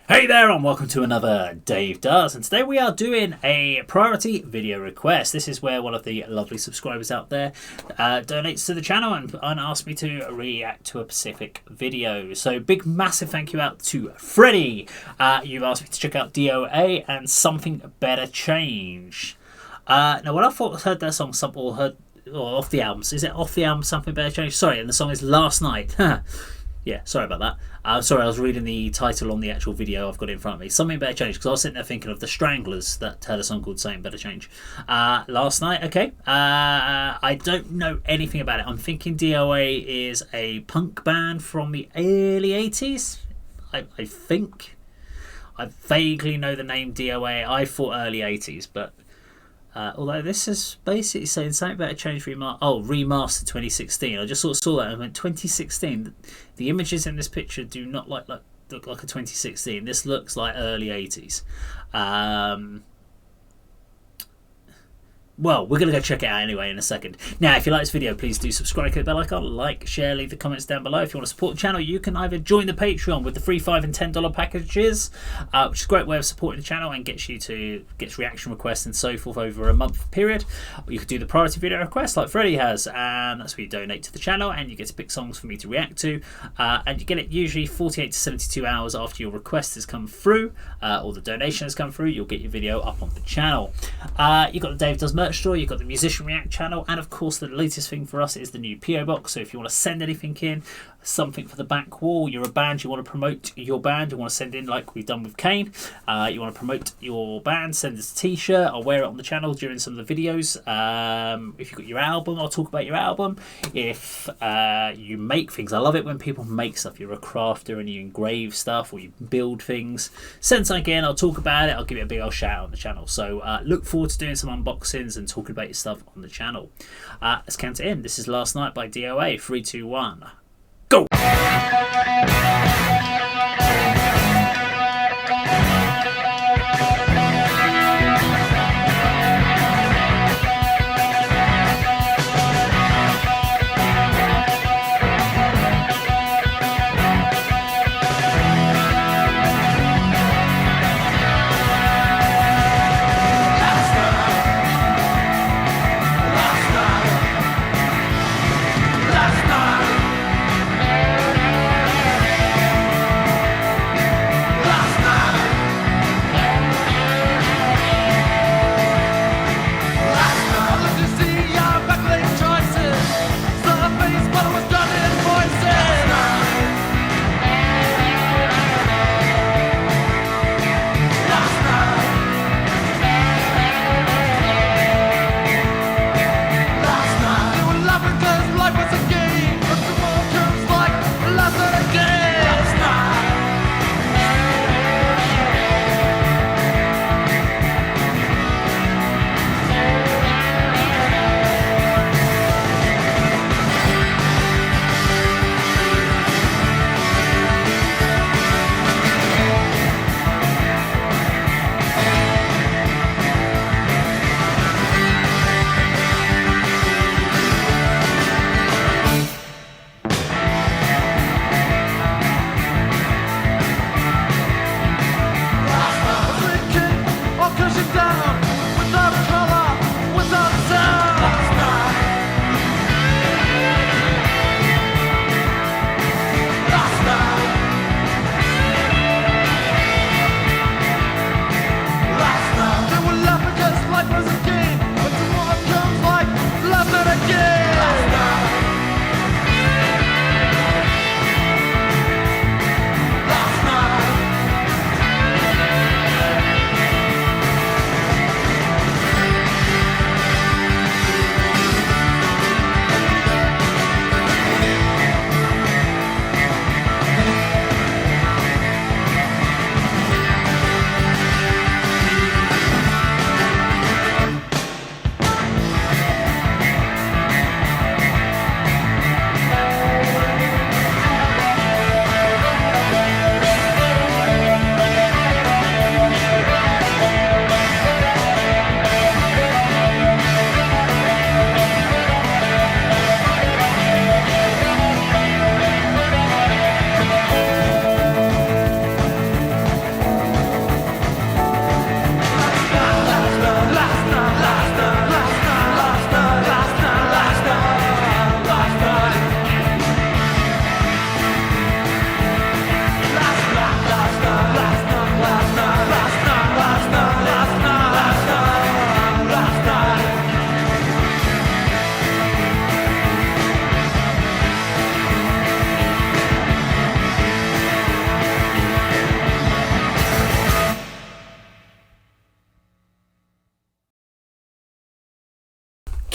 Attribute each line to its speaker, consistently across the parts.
Speaker 1: Hey there and welcome to another Dave Does, and today we are doing a priority video request. This is where one of the lovely subscribers out there donates to the channel and asks me to react to a specific video. So big massive thank you out to Freddie. You've asked me to check out D.O.A. and Something Better Change. Now when I heard that song, off the albums, is it off the album Something Better Change? Sorry, and the song is Last Night. Yeah, sorry about that. Sorry, I was reading the title on the actual video I've got in front of me. Something Better Change, because I was sitting there thinking of the Stranglers that had a song called Something Better Change. Last Night, okay. I don't know anything about it. I'm thinking D.O.A. is a punk band from the early 80s. I think. I vaguely know the name D.O.A. I thought early 80s, but... although this is basically saying Something Better Change remastered 2016. I just sort of saw that and went 2016. The images in this picture do not look like a 2016. This looks like early 80s. Well, we're going to go check it out anyway in a second. Now, if you like this video, please do subscribe, click the bell icon, like, share, leave the comments down below. If you want to support the channel, you can either join the Patreon with the free $5 and $10 packages, which is a great way of supporting the channel and gets reaction requests and so forth over a month period. Or you could do the priority video request like Freddie has, and that's where you donate to the channel and you get to pick songs for me to react to. And you get it usually 48 to 72 hours after your request has come through, or the donation has come through. You'll get your video up on the channel. You've got the Dave Does merch store, you've got the Musician React channel, and of course the latest thing for us is the new PO box. So if you want to send anything in, something for the back wall, you're a band, you want to promote your band, you want to send in like we've done with Kane, you want to promote your band, send us a t-shirt. I'll wear it on the channel during some of the videos. If you've got your album, I'll talk about your album. If you make things, I love it when people make stuff. You're a crafter and you engrave stuff or you build things, send something in, I'll talk about it, I'll give it a big old shout out on the channel. So look forward to doing some unboxings and talking about your stuff on the channel. Let's count it in. This is Last Night by D.O.A. 3, 2, 1, go!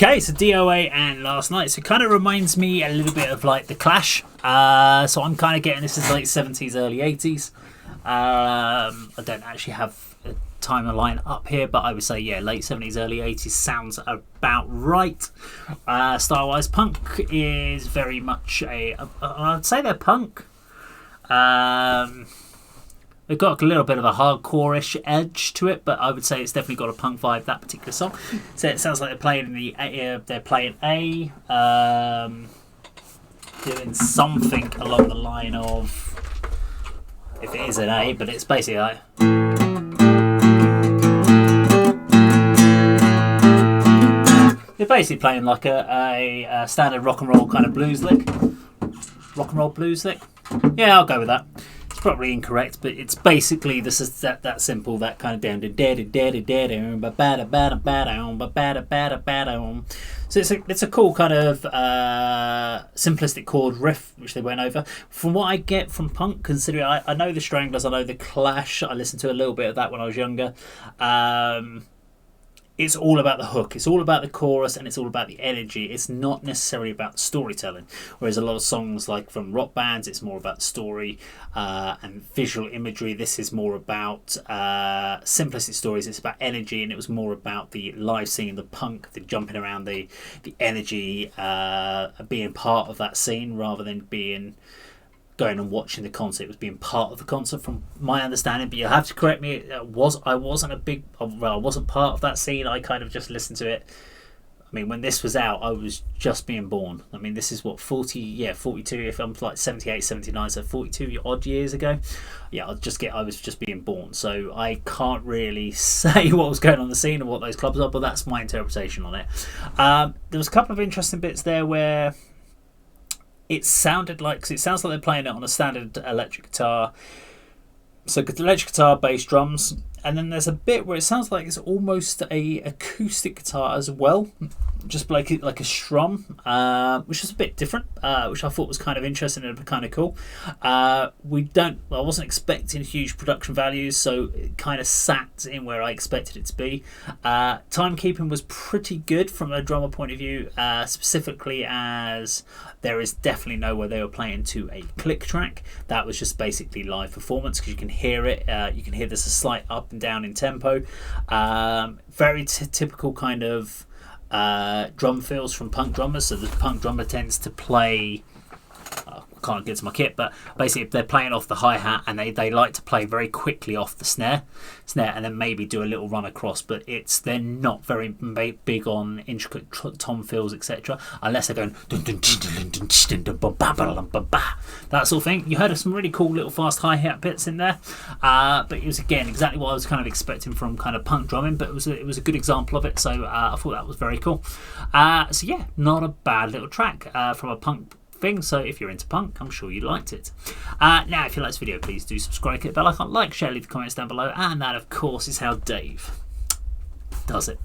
Speaker 1: Okay, so D.O.A and Last Night. So it kind of reminds me a little bit of like The Clash. So I'm kind of getting this is late 70s, early 80s. I don't actually have a timeline up here, but I would say, yeah, late 70s, early 80s sounds about right. Style-wise, punk is very much I'd say they're punk. They've got a little bit of a hardcore-ish edge to it, but I would say it's definitely got a punk vibe, that particular song. So it sounds like they're playing A, doing something along the line of, if it is an A, but it's basically like, they're basically playing like a standard rock and roll kind of blues lick. Rock and roll blues lick. Yeah, I'll go with that. Probably incorrect, but it's basically this is that simple, that kind of down. So it's a cool kind of simplistic chord riff which they went over. From what I get from punk, considering I know the Stranglers, I know the Clash, I listened to a little bit of that when I was younger. It's all about the hook, it's all about the chorus, and it's all about the energy. It's not necessarily about storytelling. Whereas a lot of songs like from rock bands, it's more about the story and visual imagery. This is more about simplistic stories. It's about energy, and it was more about the live scene, the punk, the jumping around, the energy, being part of that scene rather than going and watching the concert. It was being part of the concert from my understanding, but you'll have to correct me. I wasn't part of that scene. I kind of just listened to it. I mean, when this was out, I was just being born. I mean, this is what, 42, if I'm like 78, 79, so 42 odd years ago. Yeah, I was just being born, so I can't really say what was going on in the scene and what those clubs are, but that's my interpretation on it. There was a couple of interesting bits there where it sounds like they're playing it on a standard electric guitar. So electric guitar, bass, drums, and then there's a bit where it sounds like it's almost a acoustic guitar as well, just like a strum, which is a bit different, which I thought was kind of interesting and kind of cool. I wasn't expecting huge production values, so it kind of sat in where I expected it to be. Timekeeping was pretty good from a drummer point of view, specifically as there is definitely nowhere they were playing to a click track. That was just basically live performance, because you can hear it. You can hear there's a slight up and down in tempo. Very typical kind of drum fills from punk drummers. So the punk drummer tends to play, I can't get to my kit, but basically they're playing off the hi-hat, and they like to play very quickly off the snare, and then maybe do a little run across, but they're not very big on intricate tom fills, etc., unless they're going that sort of thing. You heard of some really cool little fast hi-hat bits in there, but it was again exactly what I was kind of expecting from kind of punk drumming, but it was a good example of it, so I thought that was very cool. So yeah, not a bad little track from a punk thing. So if you're into punk, I'm sure you liked it. Now, if you like this video, please do subscribe, hit the bell icon, like, share, leave the comments down below, and that of course is how Dave does it.